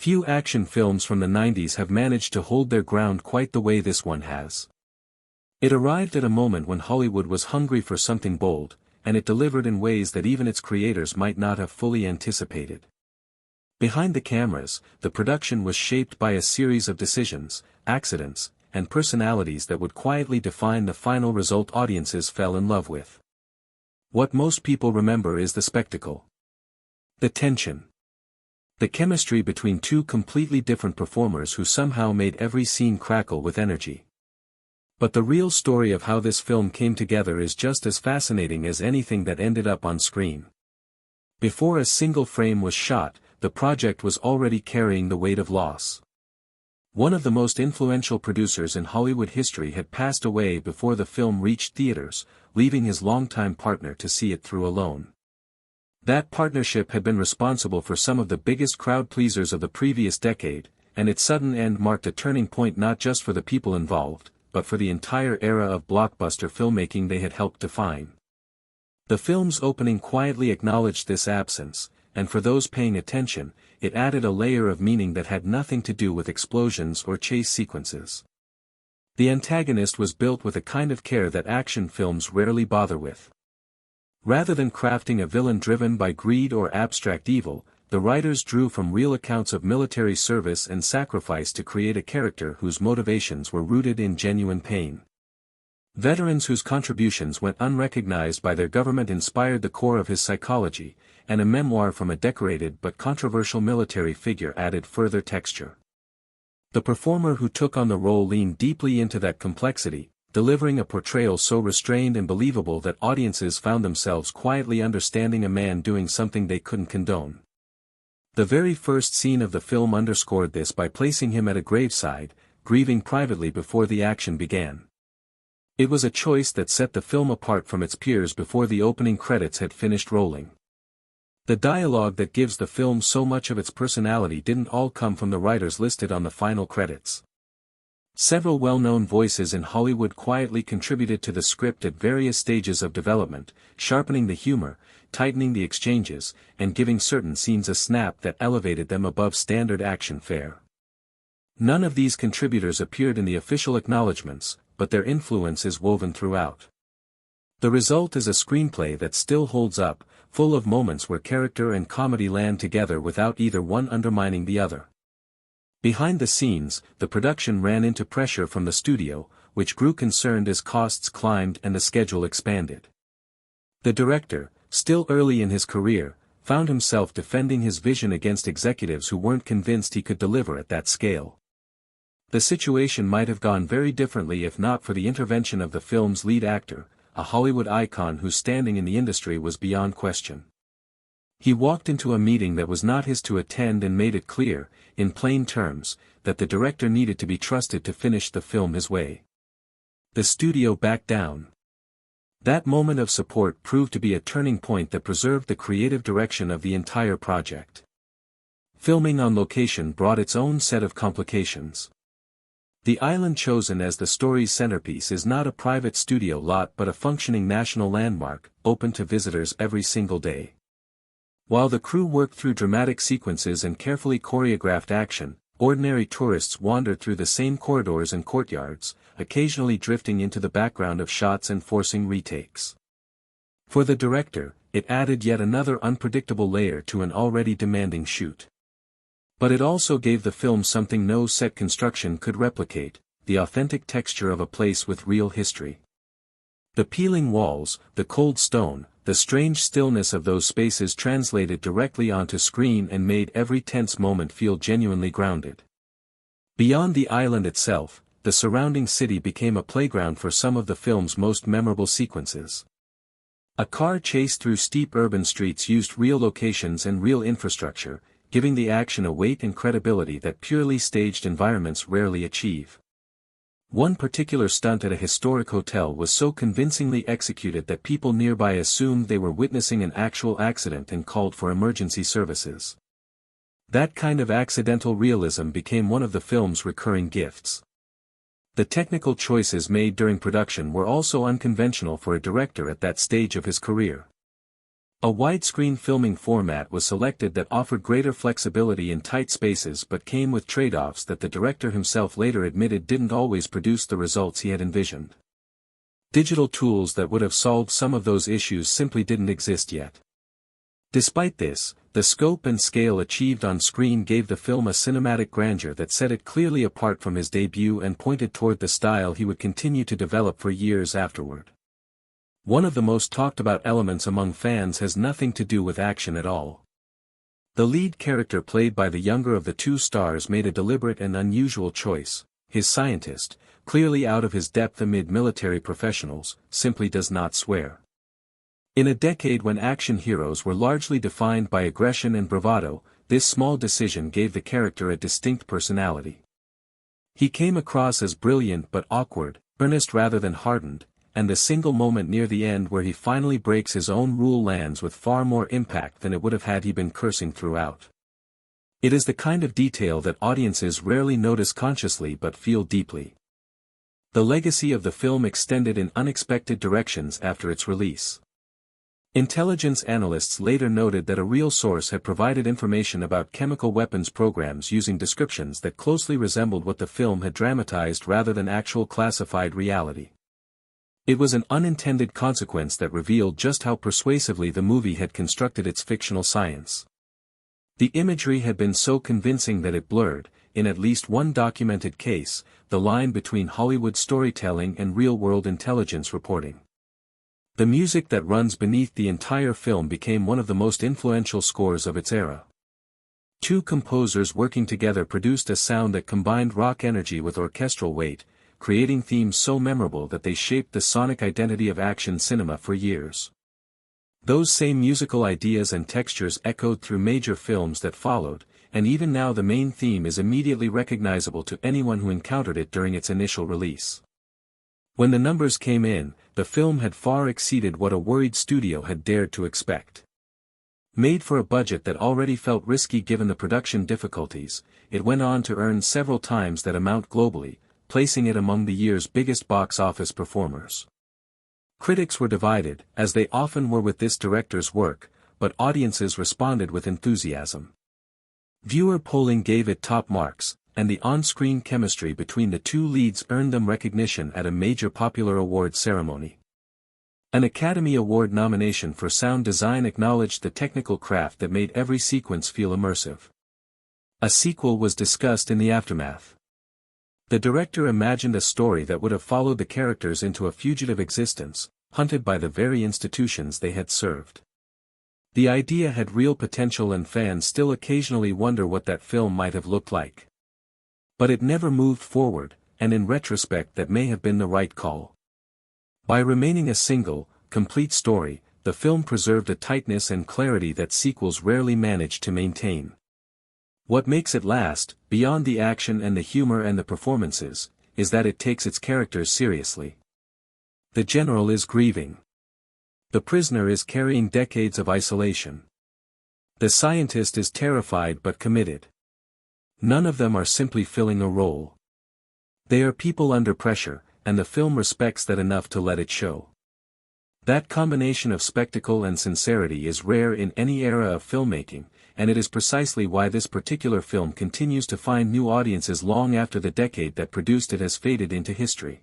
Few action films from the 90s have managed to hold their ground quite the way this one has. It arrived at a moment when Hollywood was hungry for something bold, and it delivered in ways that even its creators might not have fully anticipated. Behind the cameras, the production was shaped by a series of decisions, accidents, and personalities that would quietly define the final result audiences fell in love with. What most people remember is the spectacle. The tension. The chemistry between two completely different performers who somehow made every scene crackle with energy. But the real story of how this film came together is just as fascinating as anything that ended up on screen. Before a single frame was shot, the project was already carrying the weight of loss. One of the most influential producers in Hollywood history had passed away before the film reached theaters, leaving his longtime partner to see it through alone. That partnership had been responsible for some of the biggest crowd pleasers of the previous decade, and its sudden end marked a turning point not just for the people involved, but for the entire era of blockbuster filmmaking they had helped define. The film's opening quietly acknowledged this absence, and for those paying attention, it added a layer of meaning that had nothing to do with explosions or chase sequences. The antagonist was built with a kind of care that action films rarely bother with. Rather than crafting a villain driven by greed or abstract evil, the writers drew from real accounts of military service and sacrifice to create a character whose motivations were rooted in genuine pain. Veterans whose contributions went unrecognized by their government inspired the core of his psychology, and a memoir from a decorated but controversial military figure added further texture. The performer who took on the role leaned deeply into that complexity, delivering a portrayal so restrained and believable that audiences found themselves quietly understanding a man doing something they couldn't condone. The very first scene of the film underscored this by placing him at a graveside, grieving privately before the action began. It was a choice that set the film apart from its peers before the opening credits had finished rolling. The dialogue that gives the film so much of its personality didn't all come from the writers listed on the final credits. Several well-known voices in Hollywood quietly contributed to the script at various stages of development, sharpening the humor, tightening the exchanges, and giving certain scenes a snap that elevated them above standard action fare. None of these contributors appeared in the official acknowledgments, but their influence is woven throughout. The result is a screenplay that still holds up, full of moments where character and comedy land together without either one undermining the other. Behind the scenes, the production ran into pressure from the studio, which grew concerned as costs climbed and the schedule expanded. The director, still early in his career, found himself defending his vision against executives who weren't convinced he could deliver at that scale. The situation might have gone very differently if not for the intervention of the film's lead actor, a Hollywood icon whose standing in the industry was beyond question. He walked into a meeting that was not his to attend and made it clear, in plain terms, that the director needed to be trusted to finish the film his way. The studio backed down. That moment of support proved to be a turning point that preserved the creative direction of the entire project. Filming on location brought its own set of complications. The island chosen as the story's centerpiece is not a private studio lot but a functioning national landmark, open to visitors every single day. While the crew worked through dramatic sequences and carefully choreographed action, ordinary tourists wandered through the same corridors and courtyards, occasionally drifting into the background of shots and forcing retakes. For the director, it added yet another unpredictable layer to an already demanding shoot. But it also gave the film something no set construction could replicate, the authentic texture of a place with real history. The peeling walls, the cold stone, the strange stillness of those spaces translated directly onto screen and made every tense moment feel genuinely grounded. Beyond the island itself, the surrounding city became a playground for some of the film's most memorable sequences. A car chase through steep urban streets used real locations and real infrastructure, giving the action a weight and credibility that purely staged environments rarely achieve. One particular stunt at a historic hotel was so convincingly executed that people nearby assumed they were witnessing an actual accident and called for emergency services. That kind of accidental realism became one of the film's recurring gifts. The technical choices made during production were also unconventional for a director at that stage of his career. A widescreen filming format was selected that offered greater flexibility in tight spaces but came with trade-offs that the director himself later admitted didn't always produce the results he had envisioned. Digital tools that would have solved some of those issues simply didn't exist yet. Despite this, the scope and scale achieved on screen gave the film a cinematic grandeur that set it clearly apart from his debut and pointed toward the style he would continue to develop for years afterward. One of the most talked about elements among fans has nothing to do with action at all. The lead character played by the younger of the two stars made a deliberate and unusual choice. His scientist, clearly out of his depth amid military professionals, simply does not swear. In a decade when action heroes were largely defined by aggression and bravado, this small decision gave the character a distinct personality. He came across as brilliant but awkward, earnest rather than hardened, and the single moment near the end where he finally breaks his own rule lands with far more impact than it would have had he been cursing throughout. It is the kind of detail that audiences rarely notice consciously but feel deeply. The legacy of the film extended in unexpected directions after its release. Intelligence analysts later noted that a real source had provided information about chemical weapons programs using descriptions that closely resembled what the film had dramatized rather than actual classified reality. It was an unintended consequence that revealed just how persuasively the movie had constructed its fictional science. The imagery had been so convincing that it blurred, in at least one documented case, the line between Hollywood storytelling and real-world intelligence reporting. The music that runs beneath the entire film became one of the most influential scores of its era. Two composers working together produced a sound that combined rock energy with orchestral weight, creating themes so memorable that they shaped the sonic identity of action cinema for years. Those same musical ideas and textures echoed through major films that followed, and even now the main theme is immediately recognizable to anyone who encountered it during its initial release. When the numbers came in, the film had far exceeded what a worried studio had dared to expect. Made for a budget that already felt risky given the production difficulties, it went on to earn several times that amount globally, placing it among the year's biggest box office performers. Critics were divided, as they often were with this director's work, but audiences responded with enthusiasm. Viewer polling gave it top marks, and the on-screen chemistry between the two leads earned them recognition at a major popular award ceremony. An Academy Award nomination for sound design acknowledged the technical craft that made every sequence feel immersive. A sequel was discussed in the aftermath. The director imagined a story that would have followed the characters into a fugitive existence, hunted by the very institutions they had served. The idea had real potential and fans still occasionally wonder what that film might have looked like. But it never moved forward, and in retrospect that may have been the right call. By remaining a single, complete story, the film preserved a tightness and clarity that sequels rarely manage to maintain. What makes it last, beyond the action and the humor and the performances, is that it takes its characters seriously. The general is grieving. The prisoner is carrying decades of isolation. The scientist is terrified but committed. None of them are simply filling a role. They are people under pressure, and the film respects that enough to let it show. That combination of spectacle and sincerity is rare in any era of filmmaking, and it is precisely why this particular film continues to find new audiences long after the decade that produced it has faded into history.